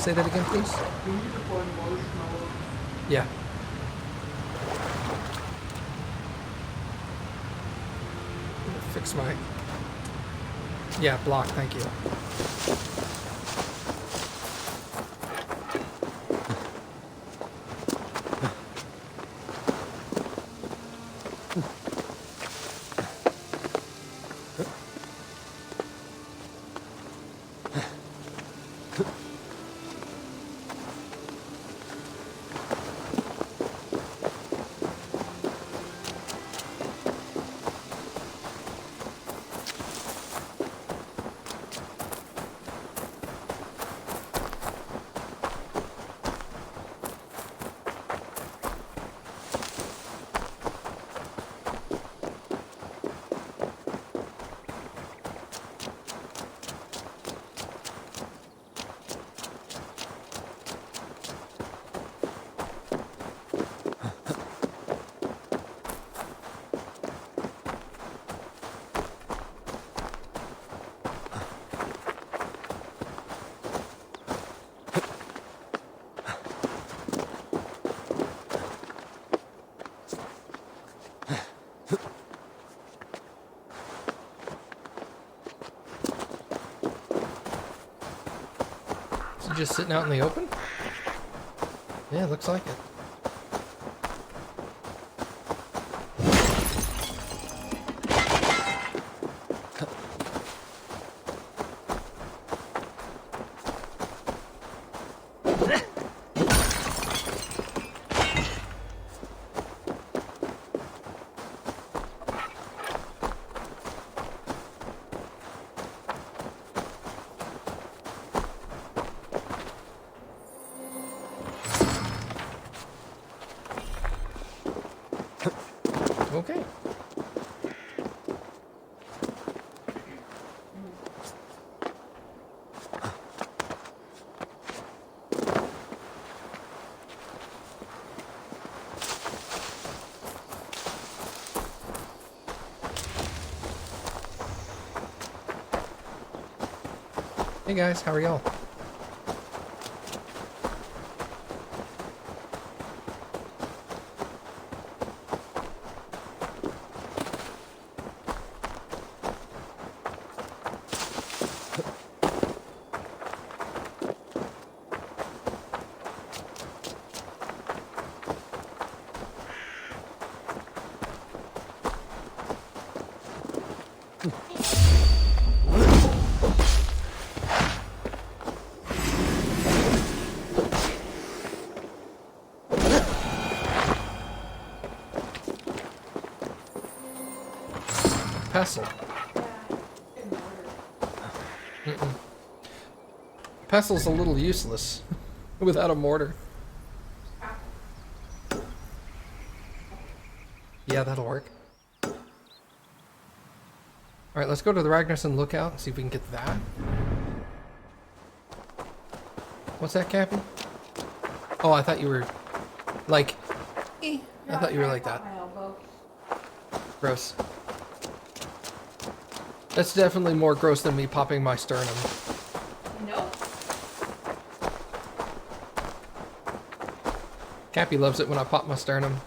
Say that again, please. Yeah. Fix my... Yeah, block, thank you. Just sitting out in the open? Yeah, looks like it. Okay. Hey guys, how are y'all? Pestle. Pestle's a little useless without a mortar. Yeah, that'll work. Alright, let's go to the Ragnarsson lookout and see if we can get that. What's that, Cappy? Oh, I thought you were like... I thought you were like that. Gross. That's definitely more gross than me popping my sternum. Nope. Cappy loves it when I pop my sternum.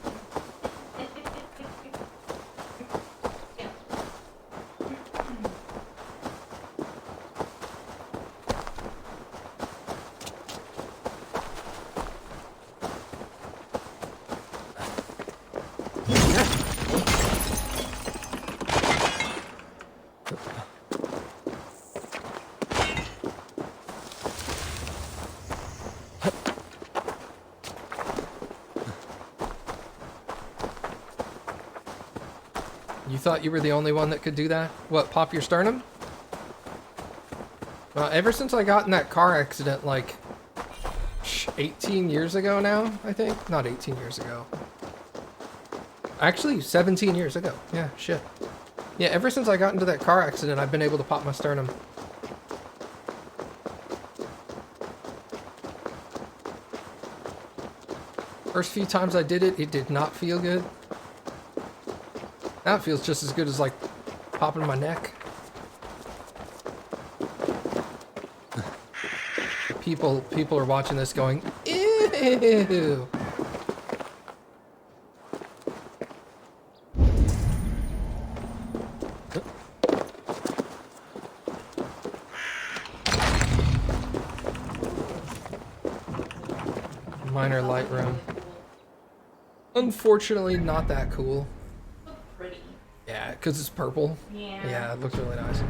You thought you were the only one that could do that? What, pop your sternum? Well, ever since I got in that car accident, like, 18 years ago now, I think? Not 18 years ago. Actually, 17 years ago. Yeah, shit. Yeah, ever since I got into that car accident, I've been able to pop my sternum. First few times I did it, it did not feel good. Now it feels just as good as, like, popping my neck. people are watching this going, ew. Minor light room. Unfortunately, not that cool. So pretty. Yeah, because it's purple. Yeah. Yeah, it looks really nice.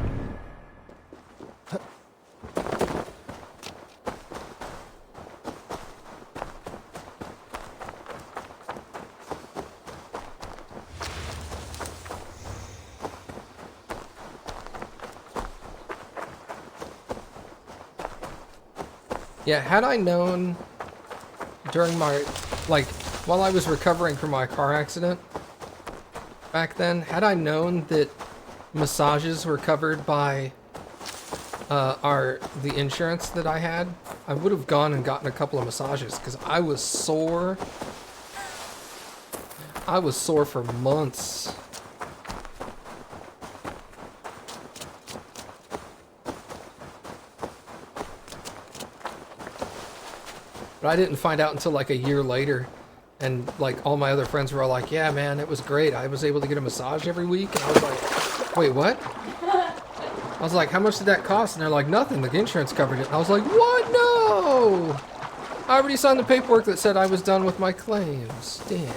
Yeah, had I known during my, like, while I was recovering from my car accident back then, had I known that massages were covered by the insurance that I had, I would have gone and gotten a couple of massages because I was sore. I was sore for months. But I didn't find out until like a year later. And like all my other friends were all like, yeah, man, it was great. I was able to get a massage every week. And I was like, wait, what? I was like, how much did that cost? And they're like, nothing. The insurance covered it. And I was like, what? No! I already signed the paperwork that said I was done with my claims. Damn.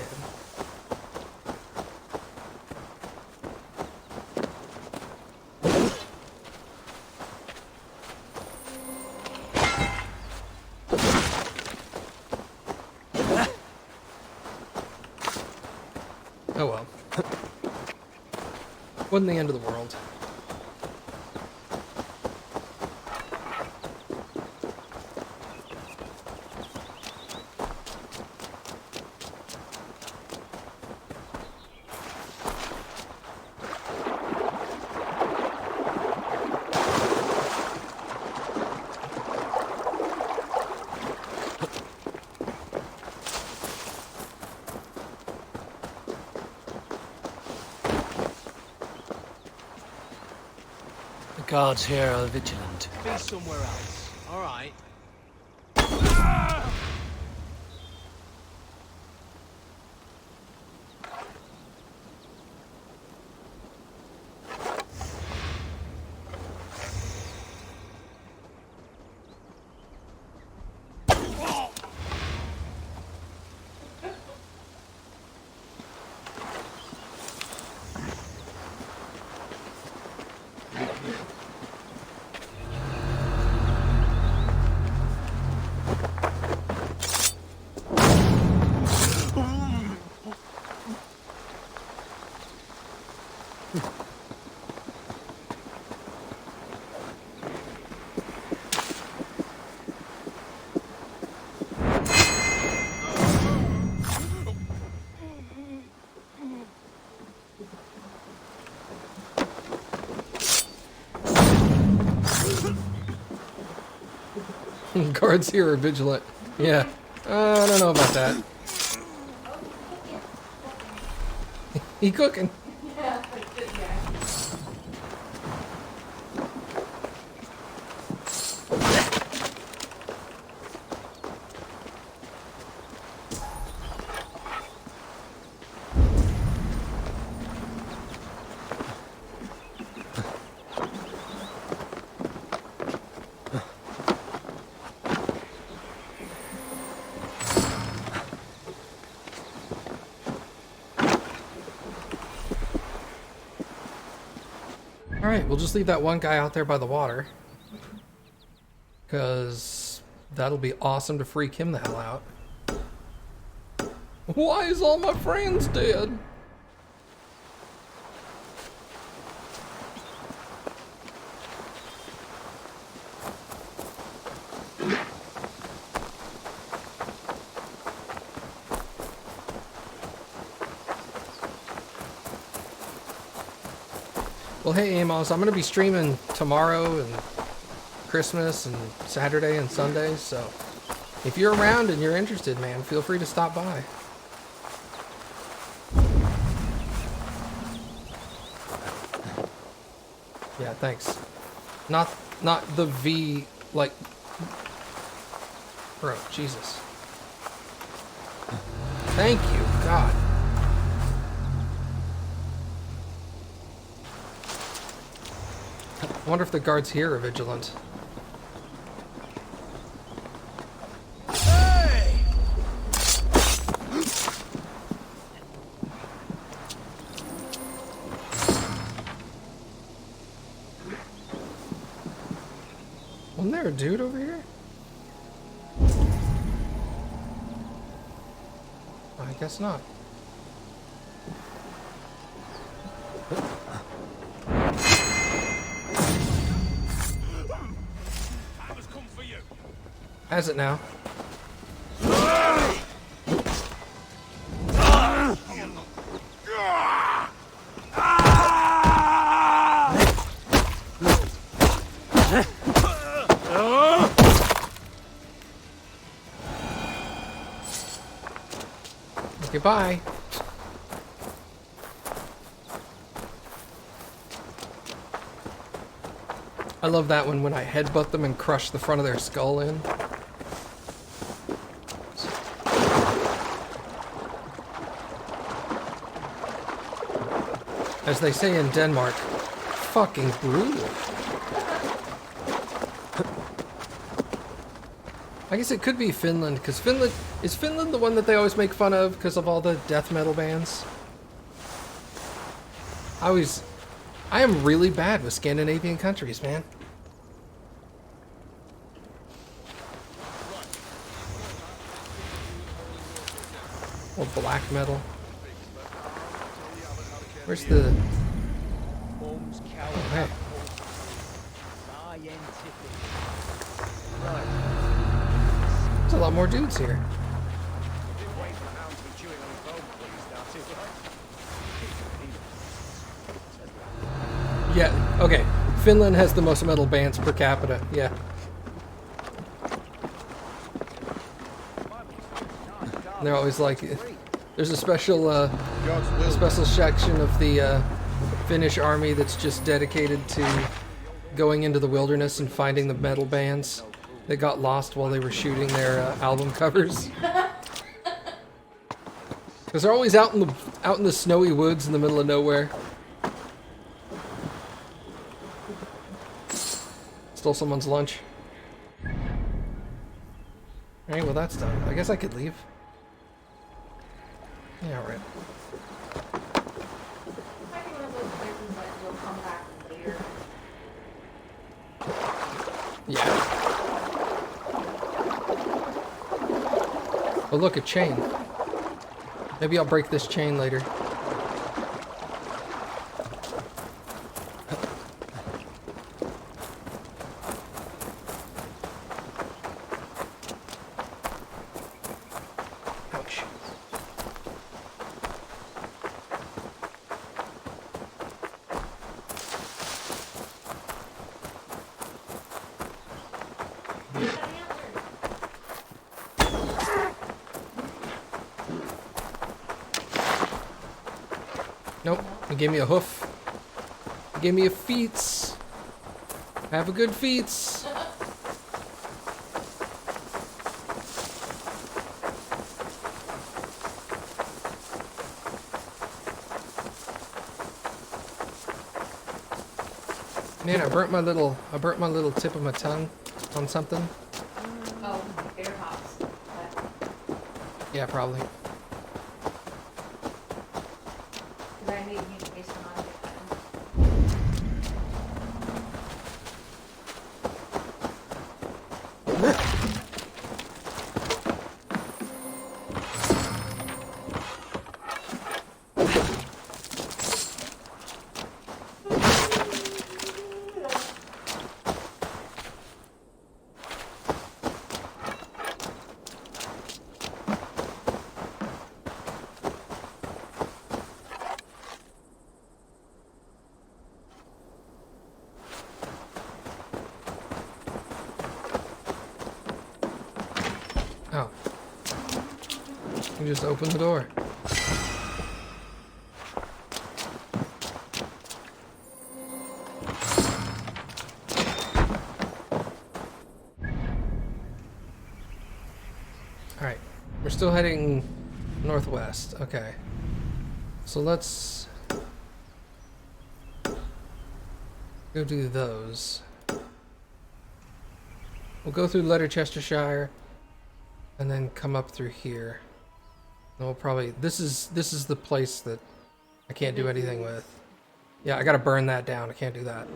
Oh well. Wasn't the end of the world. The guards here are vigilant. Be somewhere else. All right. Guards here are vigilant. Yeah. I don't know about that. He cooking. Yeah, like this guy. Alright, we'll just leave that one guy out there by the water. Because that'll be awesome to freak him the hell out. Why is all my friends dead? Well, hey, Amos, I'm going to be streaming tomorrow and Christmas and Saturday and Sunday, so if you're around and you're interested, man, feel free to stop by. Yeah, thanks. Not the V, like, Bro, Jesus. Thank you, God. I wonder if the guards here are vigilant. Wasn't there a dude over here? I guess not. Has it now? Goodbye. I love that one when I headbutt them and crush the front of their skull in. As they say in Denmark, fucking brutal. I guess it could be Finland, because Finland... Is Finland the one that they always make fun of because of all the death metal bands? I am really bad with Scandinavian countries, man. Or black metal. Where's the... Oh, hey. There's a lot more dudes here. Yeah, okay. Finland has the most metal bands per capita, yeah. And they're always like, there's a special section of the Finnish army that's just dedicated to going into the wilderness and finding the metal bands that got lost while they were shooting their album covers. Because they're always out in the snowy woods in the middle of nowhere. Stole someone's lunch. Alright, well that's done. I guess I could leave. Yeah, alright. Might be one of those places that you'll come back later. Yeah. Oh look, a chain. Maybe I'll break this chain later. Ouch. Nope, he gave me a hoof. He gave me a feets. Have a good feets. Man, I burnt my little tip of my tongue on something. Oh, air hops. Yeah, probably. Because I made you waste on it. Oh. You just open the door. Alright. We're still heading northwest. Okay. So let's go do those. We'll go through Leicestershire and then come up through here. And we'll probably this is the place that I can't do anything with. Yeah, I gotta burn that down. I can't do that.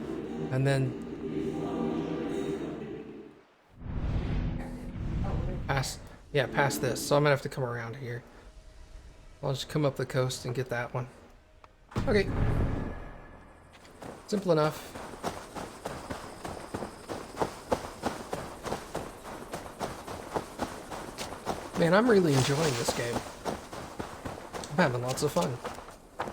And then past this. So I'm gonna have to come around here. I'll just come up the coast and get that one. Okay. Simple enough. Man, I'm really enjoying this game. I'm having lots of fun. I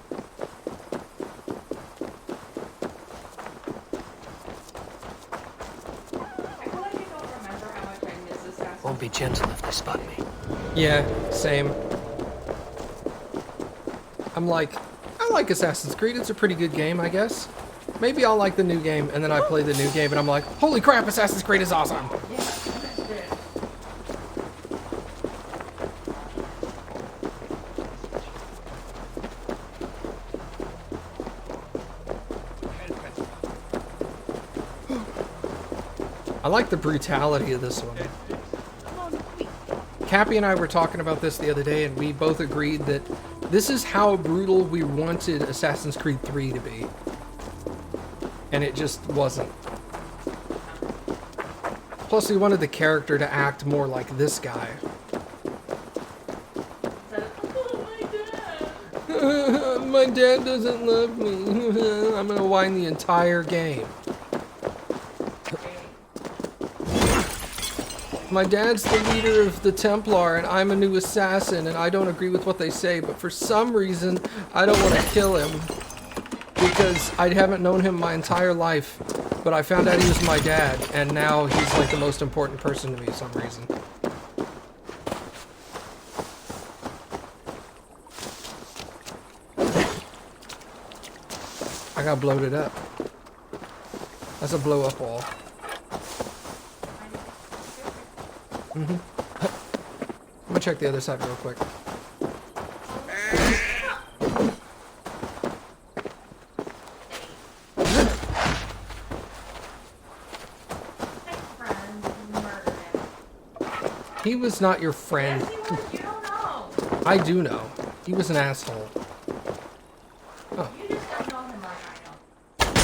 feel like I don't remember how much I miss Assassin's Won't be gentle if they spot me. Yeah, same. I like Assassin's Creed. It's a pretty good game, I guess. Maybe I'll like the new game, and then I play the new game, and I'm like, holy crap, Assassin's Creed is awesome! Yeah, that's good. I like the brutality of this one. Cappy and I were talking about this the other day, and we both agreed that this is how brutal we wanted Assassin's Creed 3 to be. And it just wasn't. Plus, we wanted the character to act more like this guy. So, oh my dad. My dad doesn't love me. I'm gonna whine the entire game. My dad's the leader of the Templar, and I'm a new assassin, and I don't agree with what they say, but for some reason, I don't want to kill him. Because I haven't known him my entire life, but I found out he was my dad, and now he's like the most important person to me for some reason. I got bloated up. That's a blow up wall. I'm gonna check the other side real quick. He was not your friend. Yes, he was. You don't know. I do know. He was an asshole. Oh. You just don't know him like I know.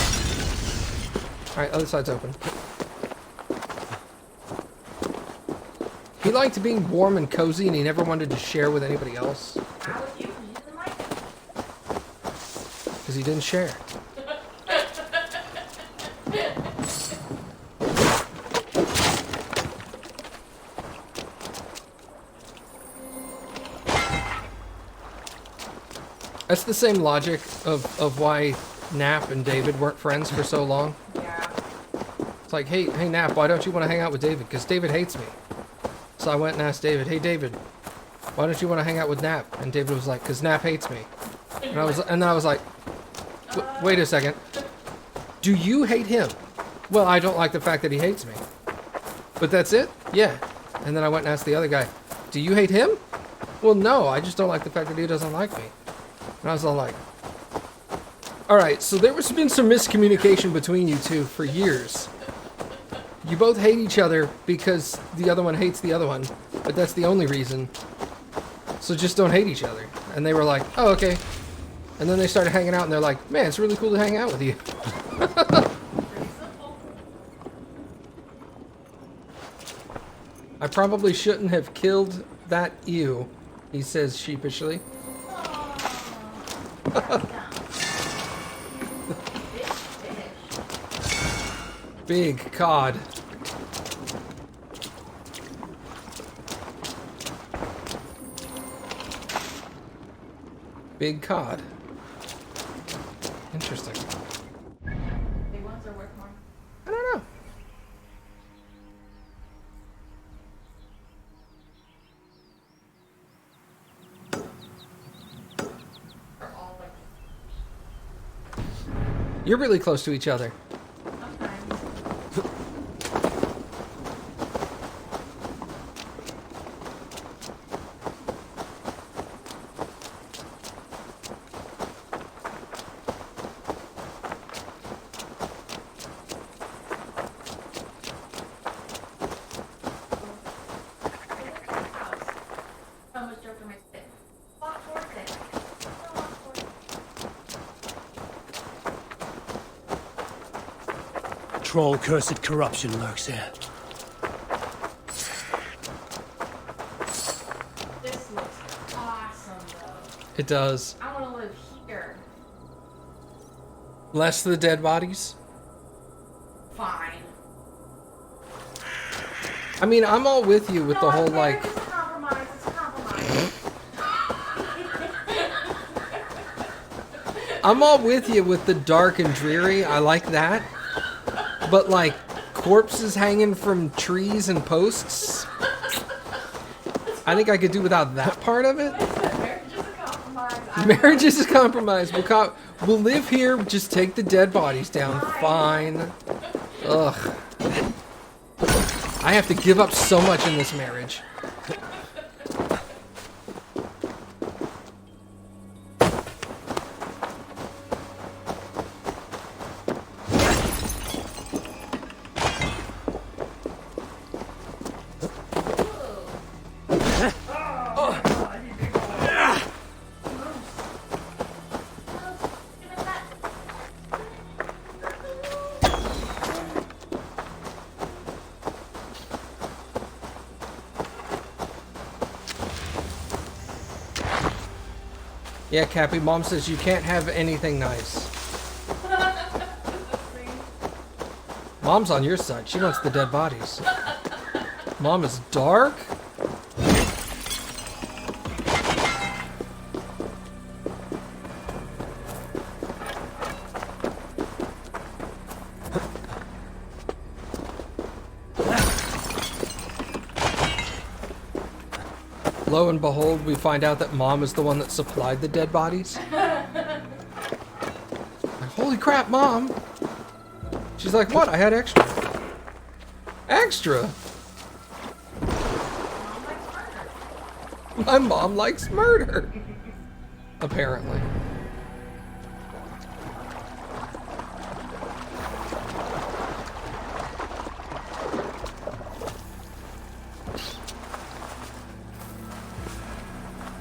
Alright, other side's open. He liked being warm and cozy, and he never wanted to share with anybody else. How with you? You didn't like him. Because he didn't share. That's the same logic of why Nap and David weren't friends for so long. Yeah. It's like, hey, Nap, why don't you want to hang out with David? Because David hates me. So I went and asked David, hey, David, why don't you want to hang out with Nap? And David was like, because Nap hates me. And then I was like, wait a second. Do you hate him? Well, I don't like the fact that he hates me. But that's it? Yeah. And then I went and asked the other guy, do you hate him? Well, no, I just don't like the fact that he doesn't like me. And I was all like, alright, so there was been some miscommunication between you two for years. You both hate each other because the other one hates the other one, but that's the only reason. So just don't hate each other. And they were like, oh, okay. And then they started hanging out and they're like, man, it's really cool to hang out with you. I probably shouldn't have killed that ewe, he says sheepishly. Big cod. Big cod. Interesting. Big ones are worth more. I don't know. They're all like You're really close to each other. sometimes. troll cursed corruption lurks here. This looks awesome, though. It does. I want to live here. Less of the dead bodies. Fine. I mean, I'm all with you with No, the whole it's fair, like. It's a compromise. It's a compromise. I'm all with you with the dark and dreary. I like that. But like corpses hanging from trees and posts. I think I could do without that part of it. Marriage is a compromise. Marriage is a compromise. We'll live here. Just take the dead bodies down. Fine. Ugh. I have to give up so much in this marriage. Yeah, Cappy, Mom says you can't have anything nice. Mom's on your side. She wants the dead bodies. Mom is dark? Lo and behold, we find out that Mom is the one that supplied the dead bodies. Like, holy crap, Mom! She's like, what? I had extra. Extra? My mom likes murder. Apparently.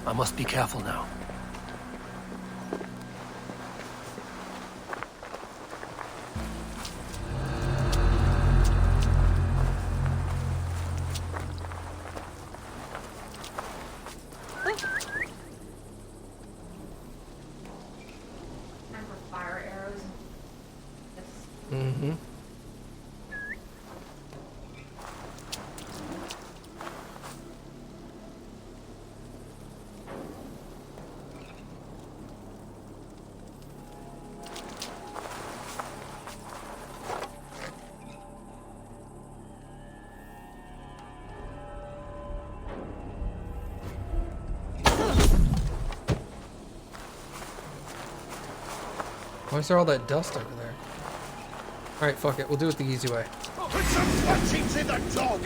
I must be careful now. Time for fire arrows. Mm-hmm. Why is there all that dust over there? Alright, fuck it. We'll do it the easy way. Put some fletchings in the dog!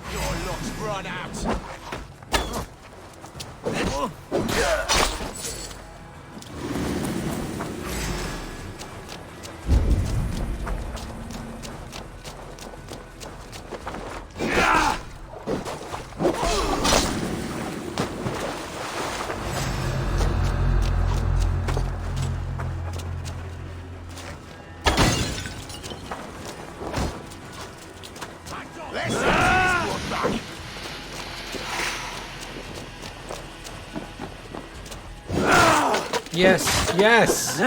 Your luck's run out. Let's see this one back! Yes, yes!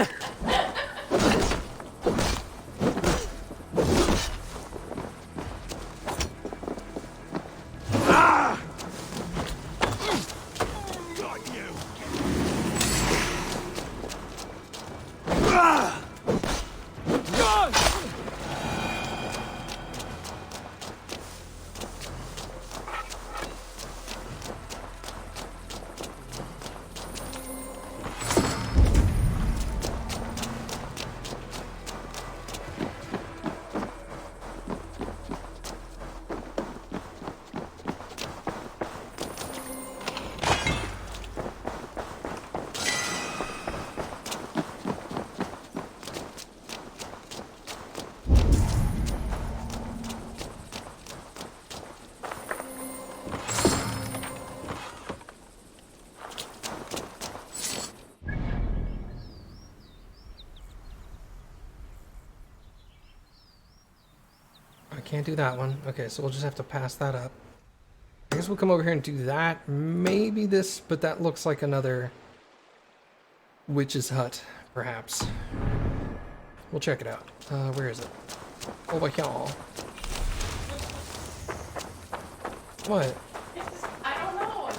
Got you! can't do that one. Okay, so we'll just have to pass that up. I guess we'll come over here and do that. Maybe this, but that looks like another witch's hut, perhaps. We'll check it out. Where is it? Over here. What? I don't know.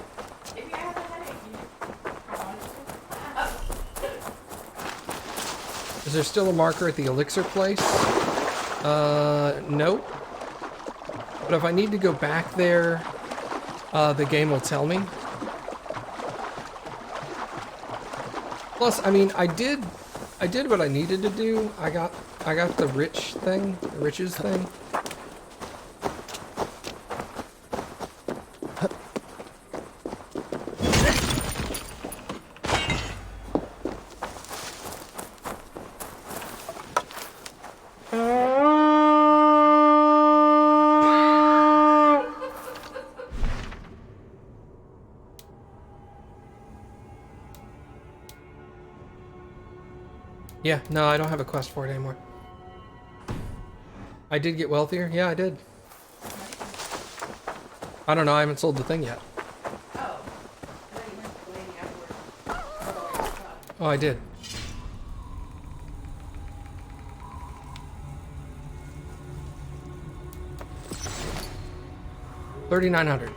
Maybe I have a headache. Is there still a marker at the elixir place? Nope. But if I need to go back there, the game will tell me. Plus, I mean, I did what I needed to do. I got the riches thing. Yeah, no, I don't have a quest for it anymore. I did get wealthier. Yeah, I did. I don't know. I haven't sold the thing yet. Oh. I thought you meant the lady afterwards. Oh, I did. $3,900.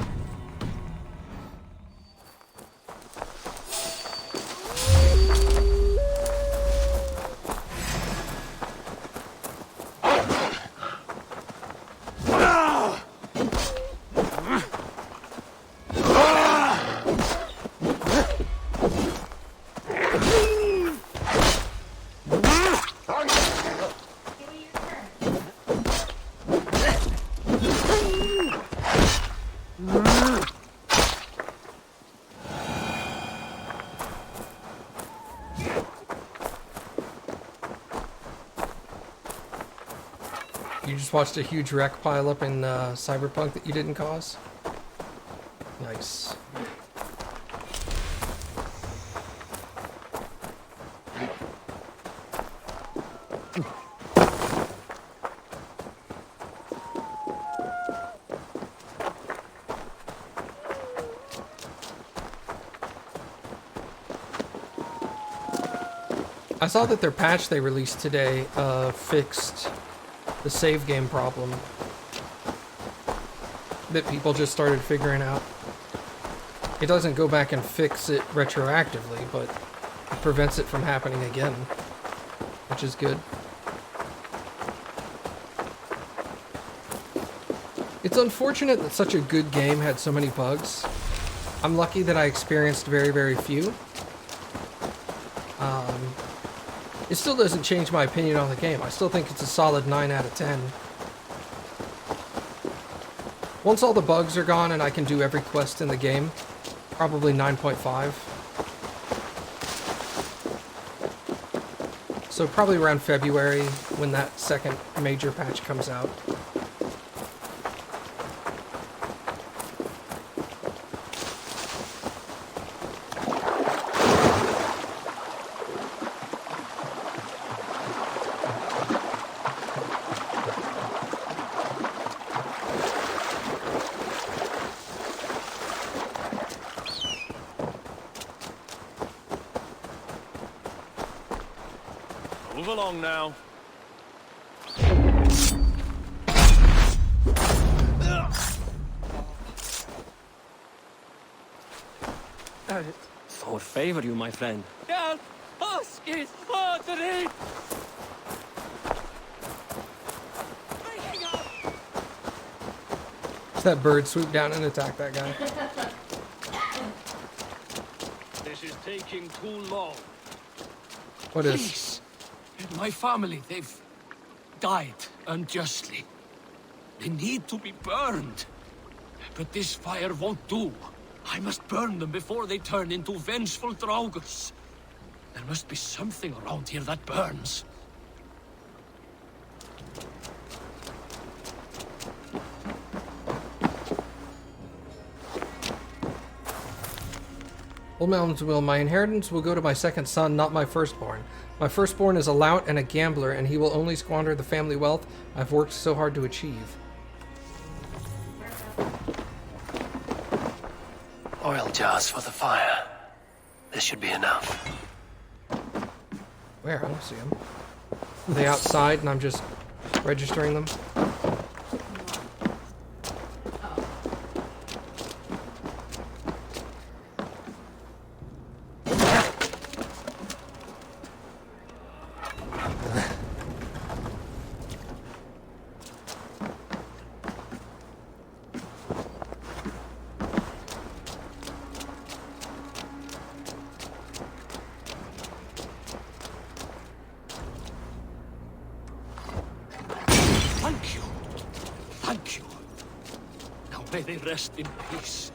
Give me your turn. You just watched a huge wreck pile up in Cyberpunk that you didn't cause? Nice. I saw that their patch they released today fixed the save game problem that people just started figuring out. It doesn't go back and fix it retroactively, but it prevents it from happening again, which is good. It's unfortunate that such a good game had so many bugs. I'm lucky that I experienced very, very few. It still doesn't change my opinion on the game. I still think it's a solid 9 out of 10. Once all the bugs are gone and I can do every quest in the game, probably 9.5. So probably around February when that second major patch comes out. Move along now. Thought favor you, my friend. Help! Huskies! Artery! That bird swoop down and attack that guy. This is taking too long. What is? Please. My family, they've died unjustly. They need to be burned. But this fire won't do. I must burn them before they turn into vengeful draugrs. There must be something around here that burns. Old Mountains will. My inheritance will go to my second son, not my firstborn. My firstborn is a lout and a gambler, and he will only squander the family wealth I've worked so hard to achieve. Oil jars for the fire. This should be enough. Where? I don't see them. Are they outside and I'm just registering them? Thank you. Thank you. Now may they rest in peace.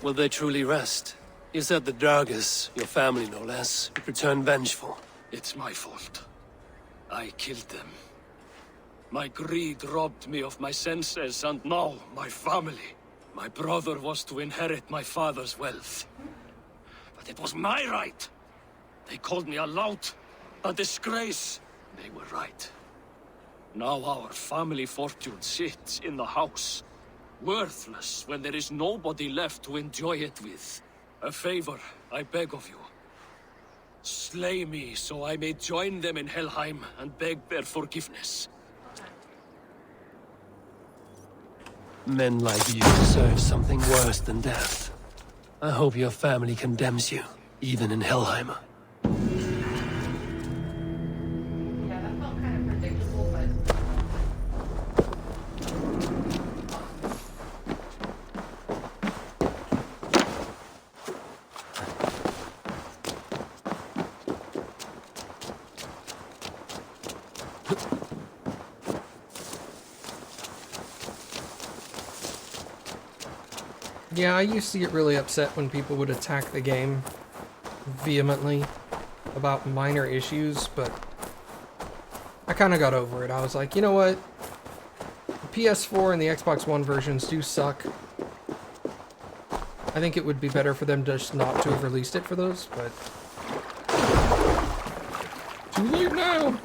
Will they truly rest? You said the Dragas, your family no less, would return vengeful. It's my fault. I killed them. My greed robbed me of my senses, and now my family. My brother was to inherit my father's wealth. But it was my right. They called me a lout, a disgrace. They were right. Now our family fortune sits in the house, worthless when there is nobody left to enjoy it with. A favor, I beg of you. Slay me so I may join them in Helheim and beg their forgiveness. Men like you deserve something worse than death. I hope your family condemns you, even in Helheim. Yeah, that felt kind of predictable, but Yeah, I used to get really upset when people would attack the game vehemently about minor issues, but I kind of got over it. I was like, you know what? The PS4 and the Xbox One versions do suck. I think it would be better for them just not to have released it for those, but... Too late now!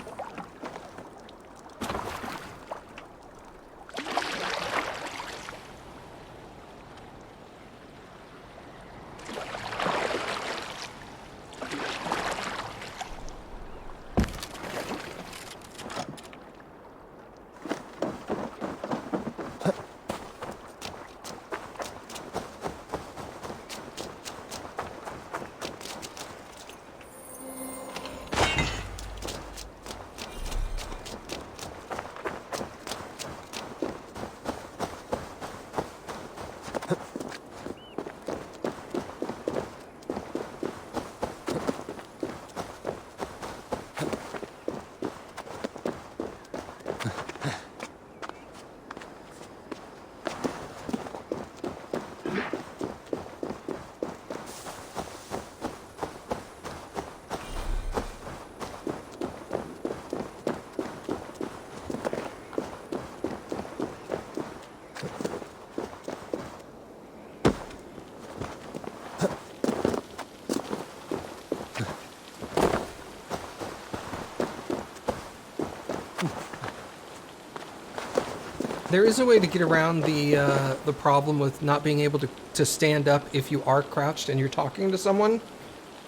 There is a way to get around the problem with not being able to stand up if you are crouched and you're talking to someone.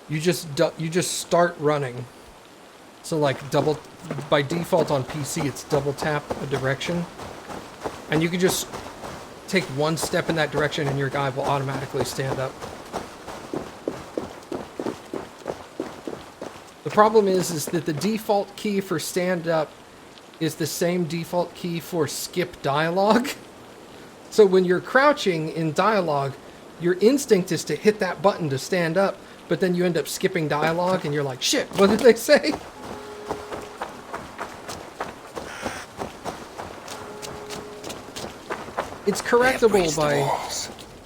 You just start running. So like by default on PC, it's double tap a direction, and you can just take one step in that direction and your guy will automatically stand up. The problem is that the default key for stand up is the same default key for skip dialogue. So when you're crouching in dialogue, your instinct is to hit that button to stand up, but then you end up skipping dialogue and you're like, shit, what did they say? It's correctable by...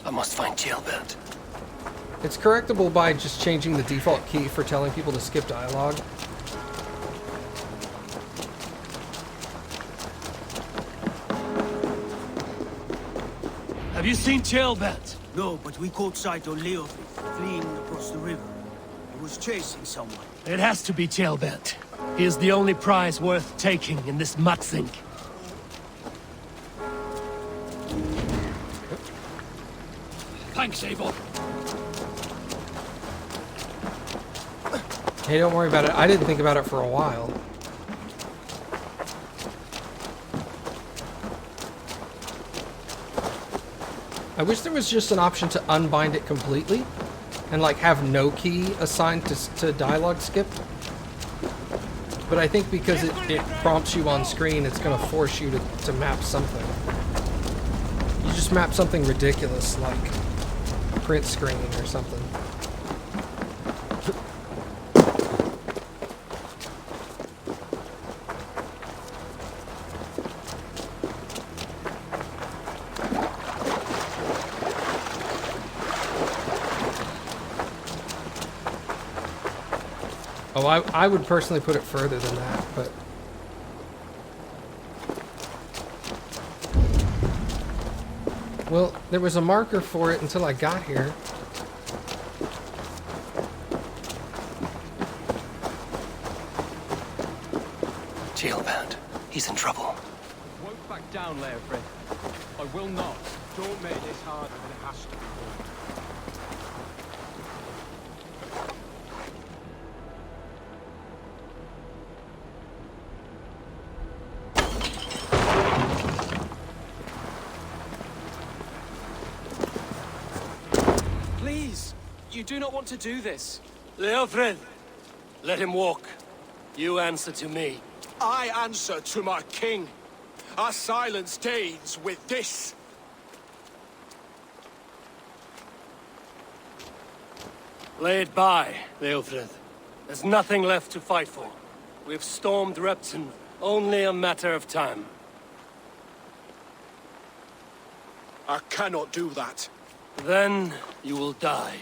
I must find Jailbird. It's correctable by just changing the default key for telling people to skip dialogue. Have you seen Jailbird? No, but we caught sight of Leopold fleeing across the river. He was chasing someone. It has to be Jailbird. He is the only prize worth taking in this mudsink. Thanks, Eivor. Hey, don't worry about it. I didn't think about it for a while. I wish there was just an option to unbind it completely and like have no key assigned to dialogue skip. But I think because it prompts you on screen, it's going to force you to map something. You just map something ridiculous like print screen or something. Oh, I would personally put it further than that, but... Well, there was a marker for it until I got here. Jailband. He's in trouble. Won't back down, Leofrid. I will not. Don't make this harder than it has to be. Please, you do not want to do this. Leofrid! Let him walk. You answer to me. I answer to my king. Our silence stays with this. Lay it by, Leofrid. There's nothing left to fight for. We've stormed Repton. Only a matter of time. I cannot do that. Then you will die.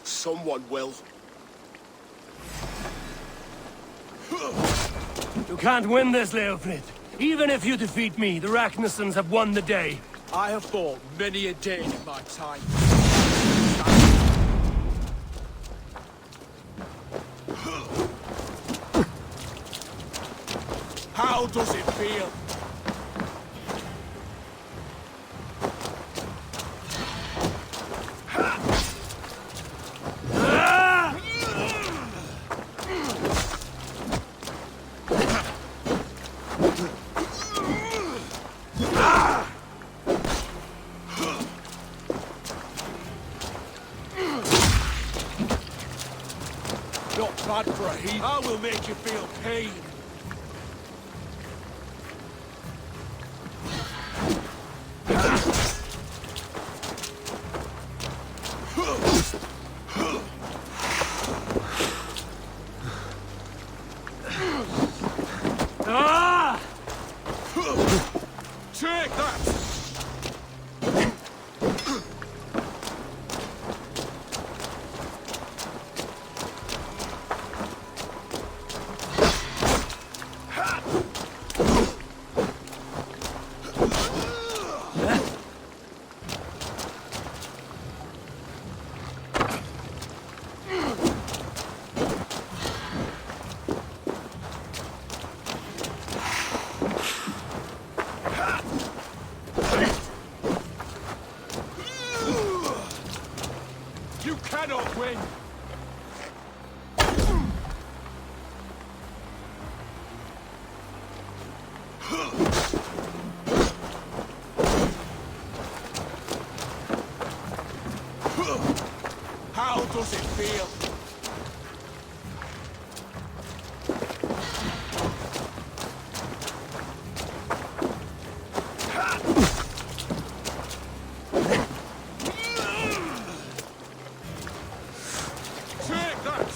Someone will. You can't win this, Leofrid. Even if you defeat me, the Ragnarsons have won the day. I have fought many a day in my time. How does it feel? Not bad for a heath. I will make you feel pain. Take that! You cannot win! How does it feel? Take that!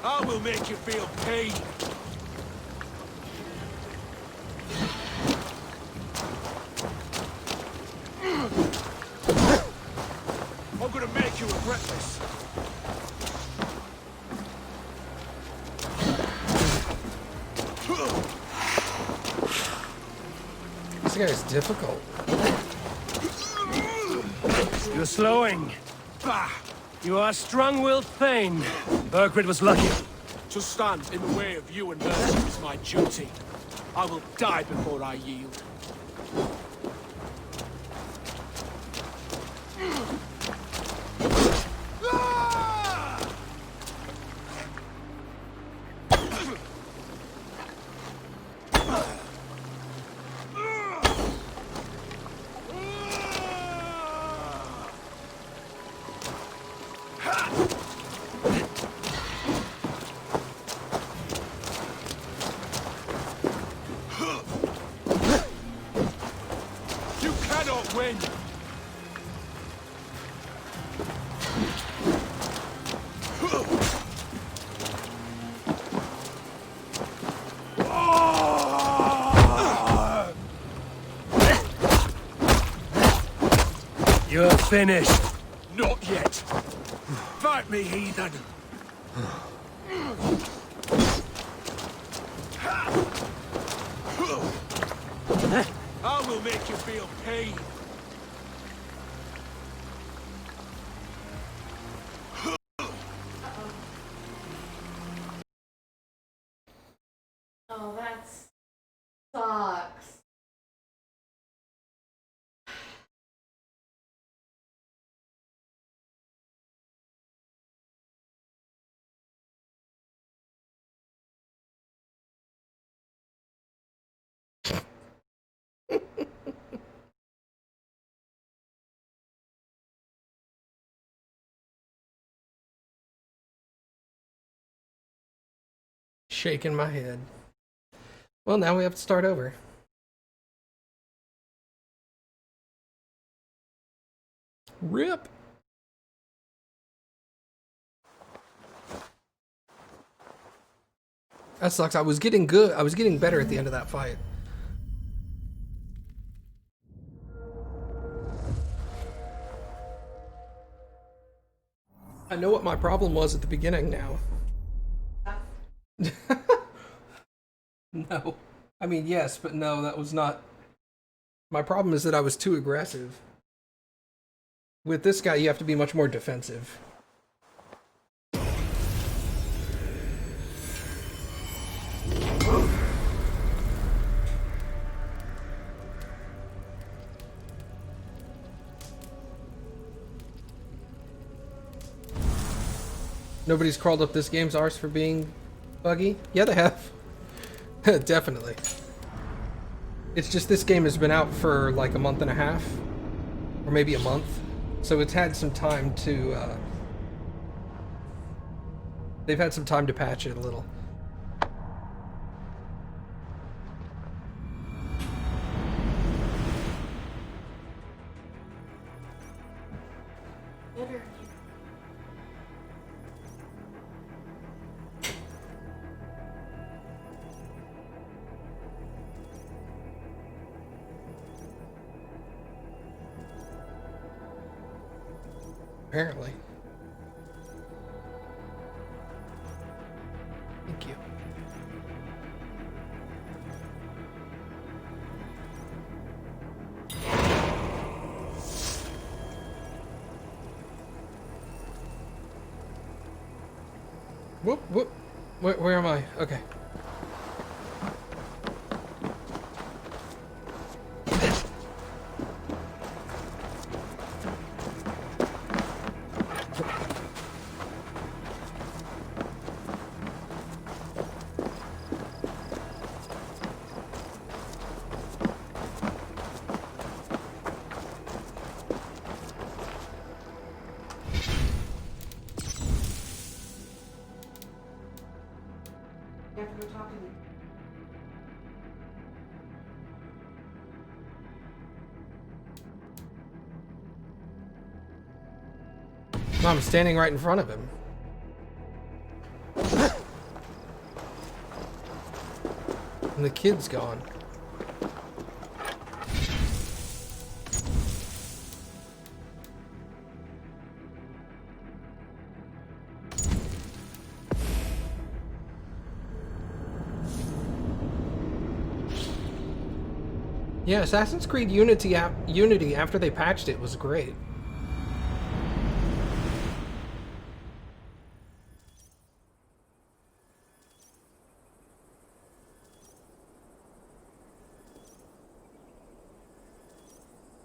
I will make you feel pain. I'm gonna make you regret this. guy's difficult. You're slowing. Bah! You are strong-willed Thane. Bergrid was lucky. To stand in the way of you and Mercy is my duty. I will die before I yield. You cannot win! You're finished. Not yet. Fight me, heathen! I will make you feel pain. Oh, that sucks. Shaking my head. Well, now we have to start over. Rip. That sucks. I was getting good. I was getting better at the end of that fight. I know what my problem was at the beginning now. No. I mean, yes, but no, that was not. My problem is that I was too aggressive. With this guy, you have to be much more defensive. Nobody's crawled up this game's arse for being buggy? Yeah, they have. Definitely. It's just this game has been out for like a month and a half. Or maybe a month. So it's had some time to, they've had some time to patch it a little. Apparently. Thank you. Whoop, whoop. Where am I? Okay. I'm standing right in front of him. And the kid's gone. Yeah, Assassin's Creed Unity after they patched it was great.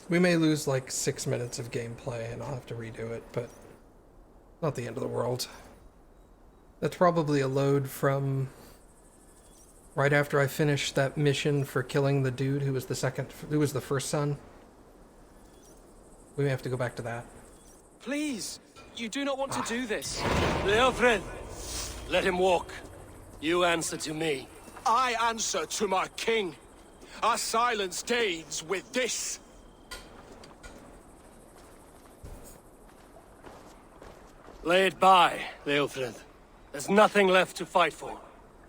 We may lose like 6 minutes of gameplay and I'll have to redo it, but not the end of the world. That's probably a load from right after I finished that mission for killing the dude who was the first son. We may have to go back to that. Please, you do not want to do this. Leofred, let him walk. You answer to me. I answer to my king. I silence Danes with this. Lay it by, Leofred. There's nothing left to fight for.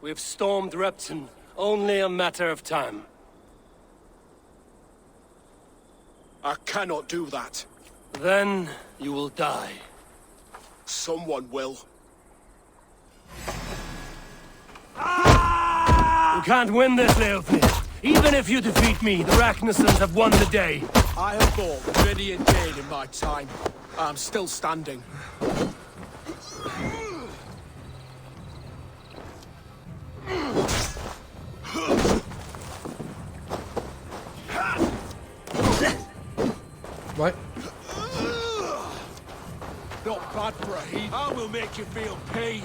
We've stormed Repton, only a matter of time. I cannot do that. Then you will die. Someone will. You can't win this, Leofrid. Even if you defeat me, the Ragnarsons have won the day. I have fought many a Dane in my time. I'm still standing. What? Not bad for a heat. I will make you feel pain.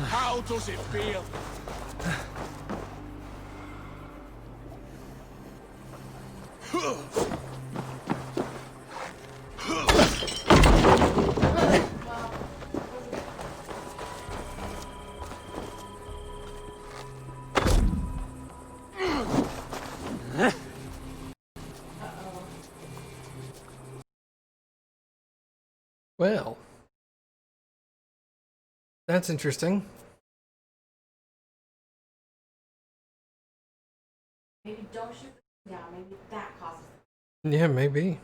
How does it feel? Well, that's interesting. Maybe don't shoot them down. Maybe that causes Yeah, maybe.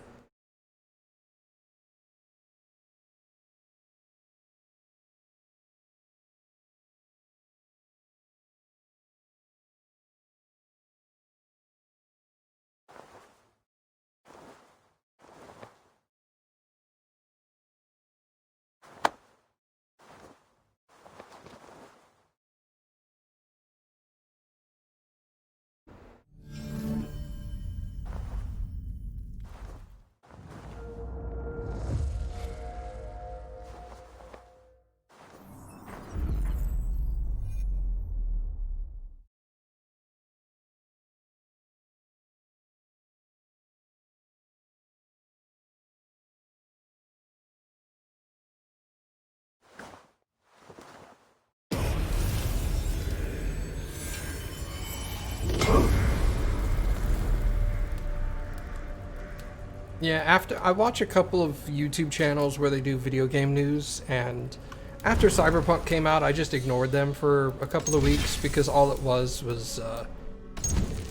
Yeah, after I watch a couple of YouTube channels where they do video game news, and after Cyberpunk came out, I just ignored them for a couple of weeks because all it was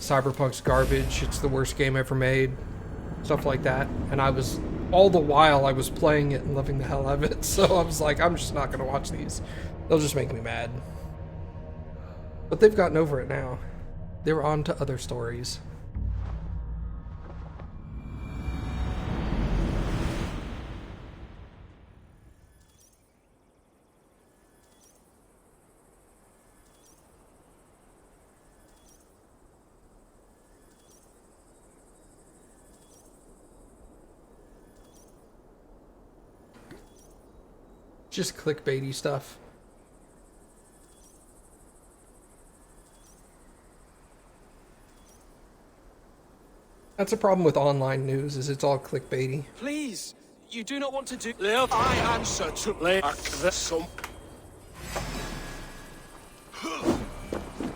Cyberpunk's garbage. It's the worst game ever made, stuff like that. And all the while I was playing it and loving the hell out of it. So I was like, I'm just not gonna watch these. They'll just make me mad. But they've gotten over it now. They're on to other stories. Just clickbaity stuff. That's a problem with online news, is it's all clickbaity. Please, you do not want to do... Leofrid, I answer to some.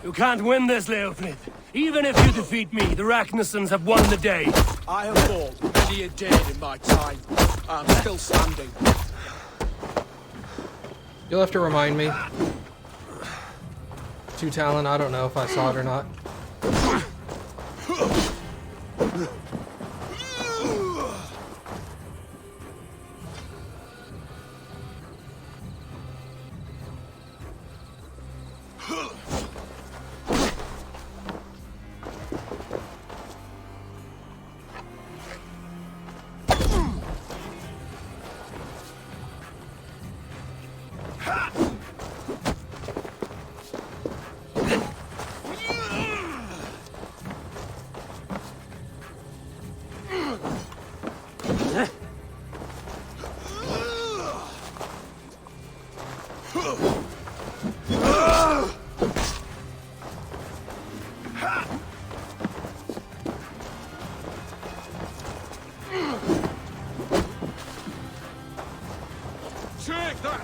you can't win this, Leofrid. Even if you defeat me, the Ragnarsons have won the day. I have fought many a day in my time. I'm still standing. You'll have to remind me. Two Talon, I don't know if I saw it or not. Take that!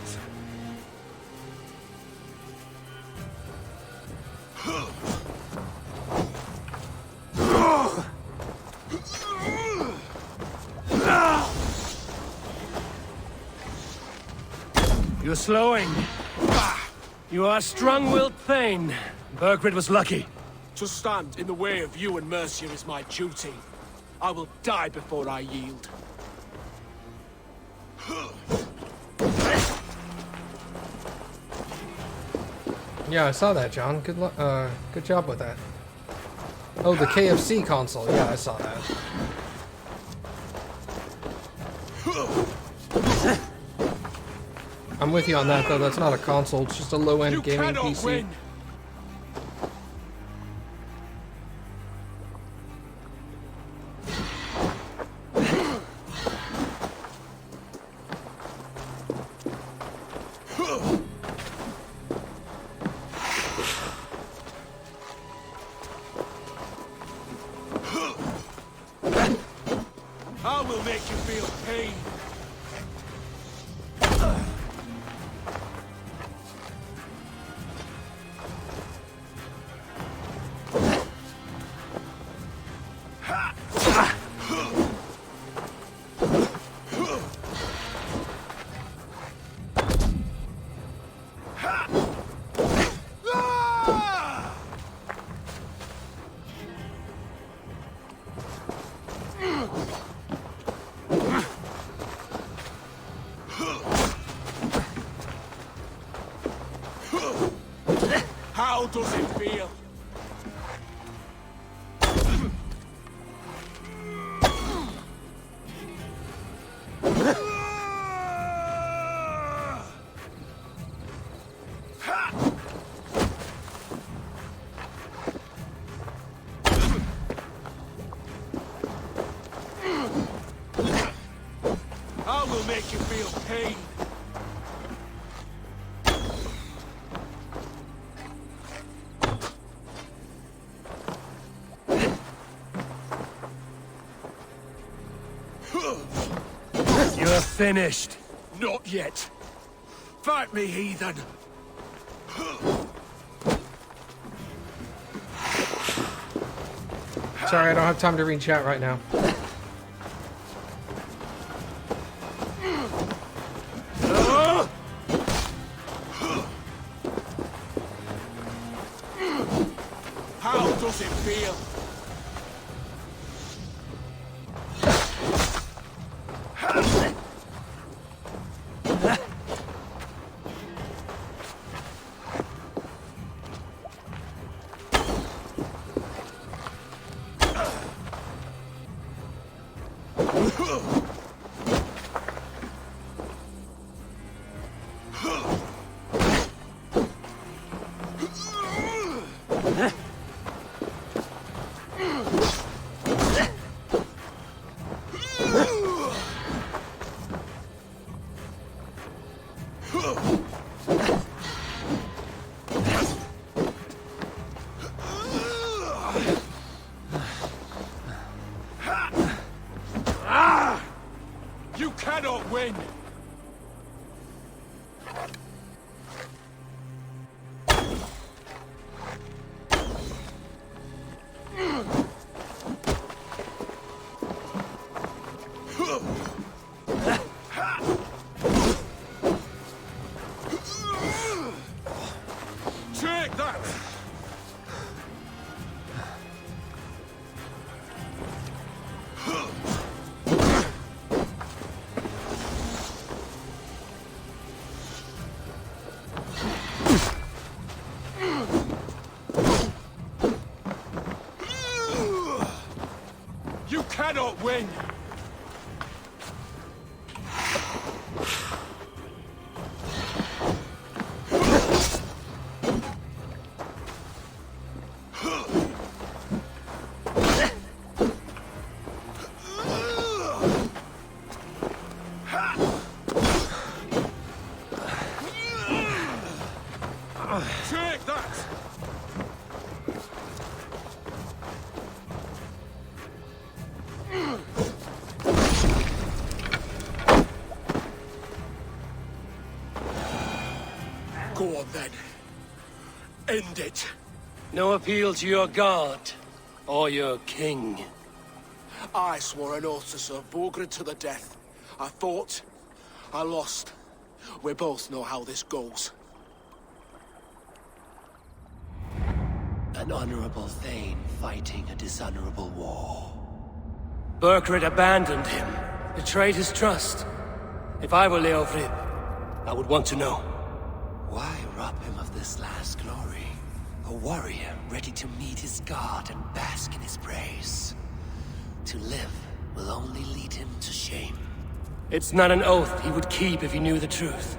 You're slowing. You are a strong-willed Thane. Bergrid was lucky. To stand in the way of you and Mercia is my duty. I will die before I yield. Yeah, I saw that, John. Good job with that. Oh, the KFC console. Yeah, I saw that. I'm with you on that, though. That's not a console. It's just a low-end You gaming cannot PC. win! I will make you feel pain. How does it feel? I will make you feel pain. You're finished. Not yet. Fight me, heathen. Sorry, I don't have time to read chat right now. How does it feel? You cannot win! cannot win! Take that! Go on then. End it. No appeal to your god or your king. I swore an oath to serve Borgred to the death. I fought. I lost. We both know how this goes. An honorable Thane fighting a dishonorable war. Burkred abandoned him, betrayed his trust. If I were Leofrid, I would want to know. Why rob him of this last glory? A warrior ready to meet his god and bask in his praise. To live will only lead him to shame. It's not an oath he would keep if he knew the truth.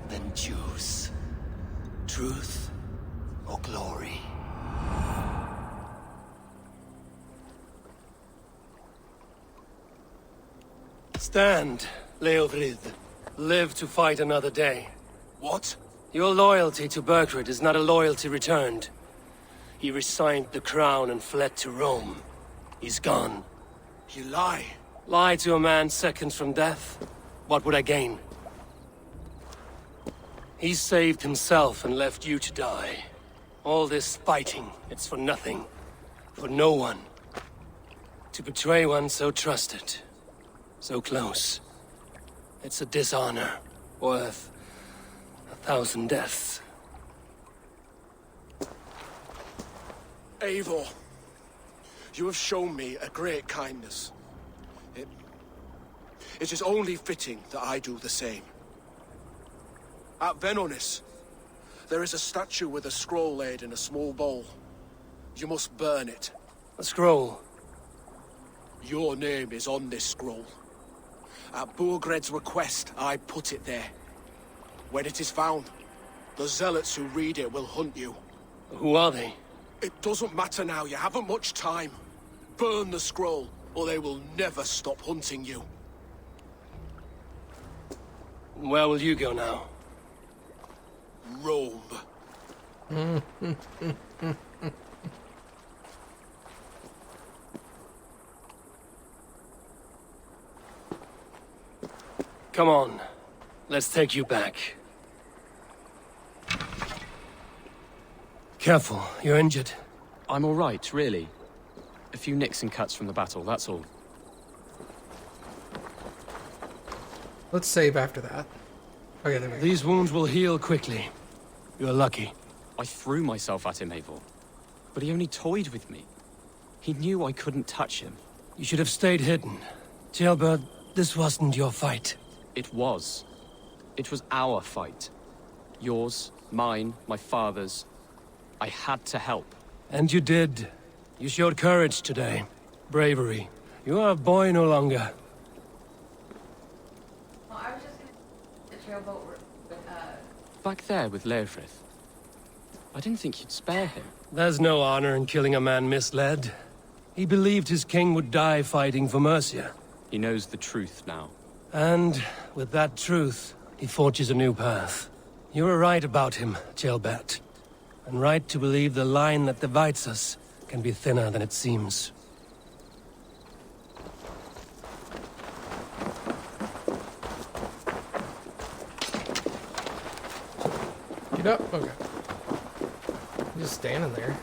Then choose. Truth or glory. Stand, Leofrid. Live to fight another day. What? Your loyalty to Burkred is not a loyalty returned. He resigned the crown and fled to Rome. He's gone. You lie. Lie to a man seconds from death? What would I gain? He saved himself and left you to die. All this fighting, it's for nothing. For no one. To betray one so trusted. So close. It's a dishonor. Worth 1,000 deaths. Eivor, you have shown me a great kindness. It is only fitting that I do the same. At Venonis, there is a statue with a scroll laid in a small bowl. You must burn it. A scroll. Your name is on this scroll. At Borgred's request, I put it there. When it is found, the zealots who read it will hunt you. Who are they? It doesn't matter now, you haven't much time. Burn the scroll, or they will never stop hunting you. Where will you go now? Rome. Come on. Let's take you back. Careful, you're injured. I'm all right, really. A few nicks and cuts from the battle, that's all. Let's save after that. Okay, there we go. These wounds will heal quickly. You're lucky. I threw myself at him, Eivor. But he only toyed with me. He knew I couldn't touch him. You should have stayed hidden. Jailbird, this wasn't your fight. It was. It was our fight. Yours, mine, my father's. I had to help. And you did. You showed courage today. Bravery. You are a boy no longer. Well, I was just gonna the trailboat with, Back there with Leofrith. I didn't think you'd spare him. There's no honor in killing a man misled. He believed his king would die fighting for Mercia. He knows the truth now. And with that truth, he forges a new path. You were right about him, Jailbert. And right to believe the line that divides us can be thinner than it seems. Get up? Okay. I'm just standing there.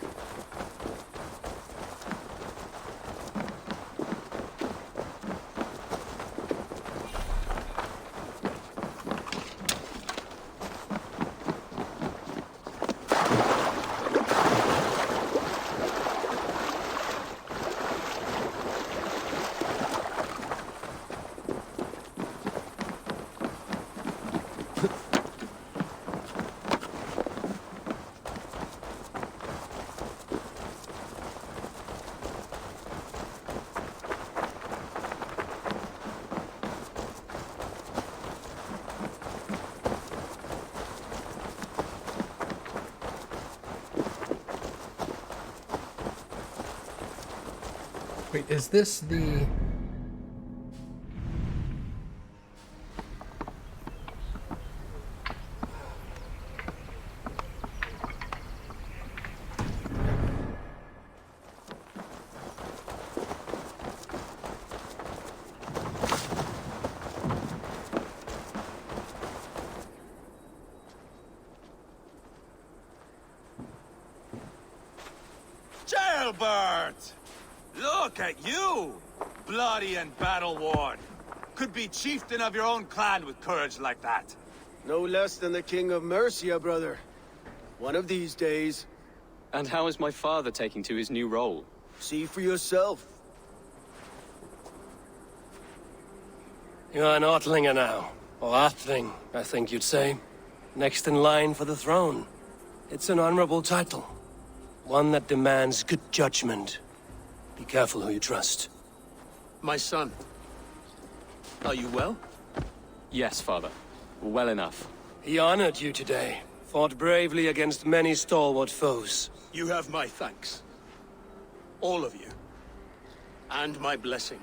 Wait, is this the... Jailbird! Look at you! Bloody and battle-worn. Could be chieftain of your own clan with courage like that. No less than the King of Mercia, brother. One of these days, And how is my father taking to his new role? see for yourself. You're an Otlinger now. Or Athling, I think you'd say. Next in line for the throne. It's an honorable title. One that demands good judgment. Be careful who you trust. My son, are you well? Yes, father. Well enough. He honored you today. Fought bravely against many stalwart foes. You have my thanks. All of you. And my blessing.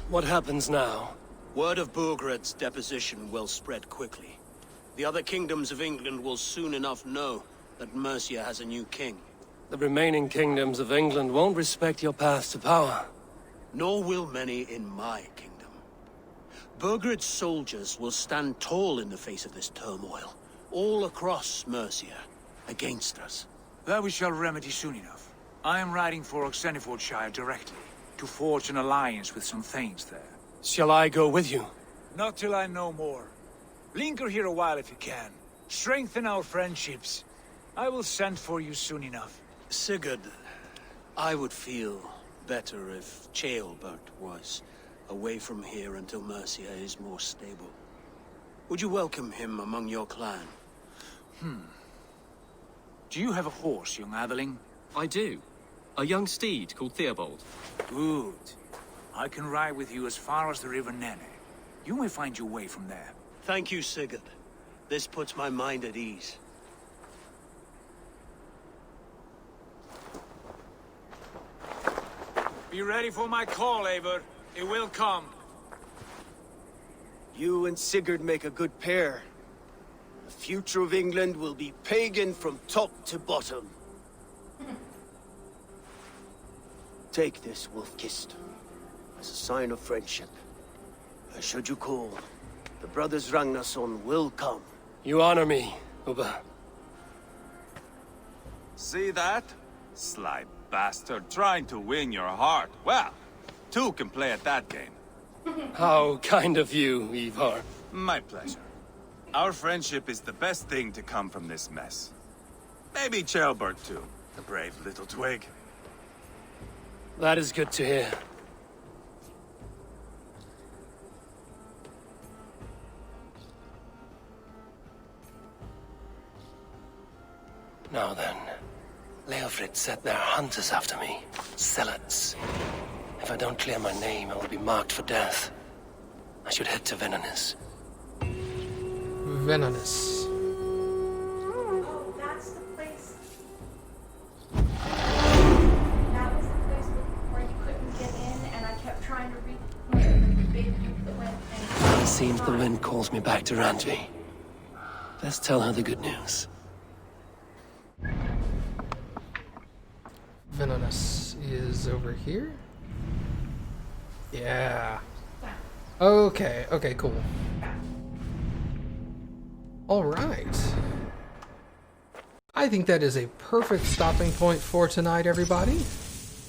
What happens now? Word of Burgred's deposition will spread quickly. The other kingdoms of England will soon enough know that Mercia has a new king. The remaining kingdoms of England won't respect your path to power. Nor will many in my kingdom. Burgred's soldiers will stand tall in the face of this turmoil, all across Mercia, against us. That we shall remedy soon enough. I am riding for Oxenfordshire directly, to forge an alliance with some thanes there. Shall I go with you? Not till I know more. Linger here a while if you can. Strengthen our friendships. I will send for you soon enough. Sigurd, I would feel better if Ceolbert was away from here until Mercia is more stable. Would you welcome him among your clan? Do you have a horse, young Atheling? I do. A young steed called Theobald. Good. I can ride with you as far as the River Nene. You may find your way from there. Thank you, Sigurd. This puts my mind at ease. Be ready for my call, Eivor. It will come. You and Sigurd make a good pair. The future of England will be pagan from top to bottom. Take this, Wolf-Kissed, as a sign of friendship. Should you call, the brothers Ragnarsson will come. You honor me, Ubba. See that? Sly bastard trying to win your heart. Well, two can play at that game. How kind of you, Ivar. My pleasure. Our friendship is the best thing to come from this mess. Maybe Ceolbert too, the brave little twig. That is good to hear. Now then, Leofrid said there are hunters after me. Zealots. If I don't clear my name, I will be marked for death. I should head to Venonus. Venonus. Oh, that's the place. That was the place where you couldn't get in, and I kept trying to read the big group that went in. It seems the wind calls me back to Randvi. Let's tell her the good news. Venonus is over here. Yeah. Okay, okay, cool. All right. I think that is a perfect stopping point for tonight, everybody.